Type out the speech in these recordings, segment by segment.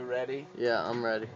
ready? Yeah, I'm ready.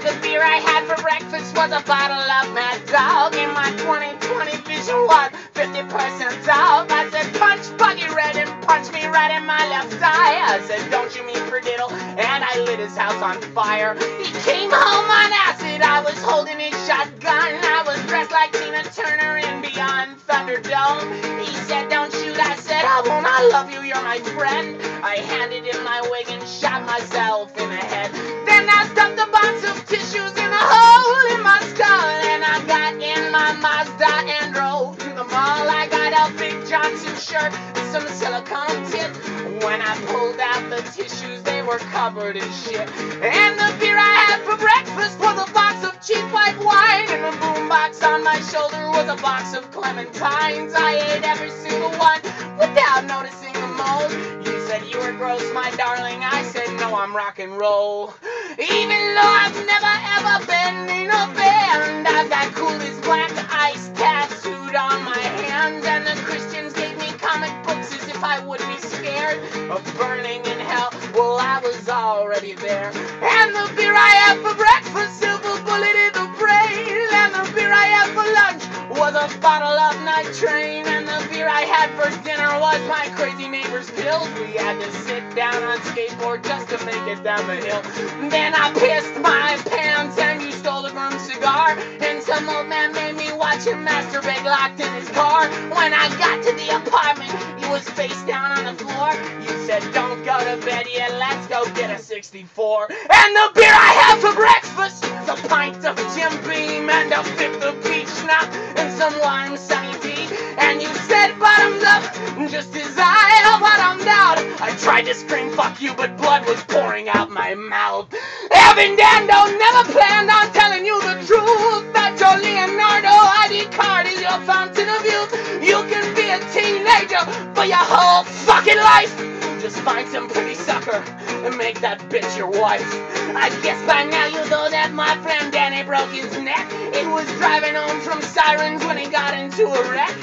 The beer I had for breakfast was a bottle of Mad Dog, and my 20/20 vision was 50% off. I said, punch Buggy Red, and punch me right in my left eye. I said, don't you mean Perdiddle? And I lit his house on fire. He came home on acid, I was holding his shotgun. I was dressed like Tina Turner in Beyond Thunderdome. He said, don't shoot. I said, I won't, I love you, you're my friend. I handed him my wig and shot myself in the head. Then I stuffed a box of tissues in a hole in my skull, and I got in my Mazda and drove to the mall. I got a Big Johnson shirt and some silicone tips. When I pulled out the tissues, they were covered in shit. And the beer I had for breakfast was a box of cheap white wine, and the boombox on my shoulder was a box of clementines. I ate every single one without noticing a mold. You said you were gross, my darling. I said, no, I'm rock and roll. Even though I've never ever been in a band, I've got Cooley's Black Ice tattooed on my hands, and the Christians gave me comic books as if I would be scared of burning in hell. Well, I was already there. And the beer I had for breakfast, silver bullet in the brain, and the beer I had for lunch was a bottle of nitrate, and the beer I had for dinner was my crazy neighbor's pills. We had to sit down on skateboard just to make it down the hill. Then I pissed my pants and you stole a broom cigar, and some old man made me watch him masturbate locked in his car. When I got to the apartment, he was face down on the floor. You said, don't go to bed yet, let's go get a 64. And the beer I had for breakfast was a pint of Jim Beam and a fifth of peach schnapps and some lime Sunny D. And you said, bottoms up, just as I bottomed out. I tried to scream fuck you, but blood was pouring out my mouth. Evan Dando never planned on telling you the truth, that your Leonardo ID card is your fountain of youth. You can be a teenager for your whole fucking life. Just find some pretty sucker and make that bitch your wife. I guess by now you know that my friend Danny broke his neck. He was driving home from Sirens when he got into a wreck.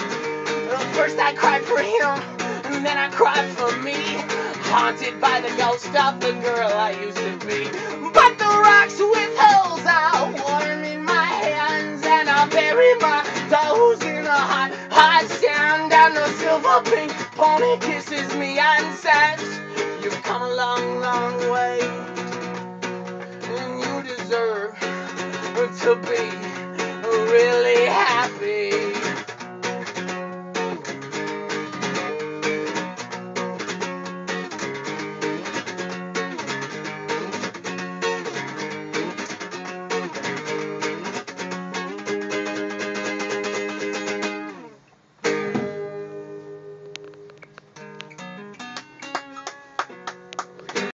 Well, first I cried for him, and then I cried for me, haunted by the ghost of the girl I used to be. But the rocks with holes are warm in my hands, and I bury my toes in the hot, hot sand, and the silver pink pony kisses me and says, you've come a long, long way, and you deserve to be really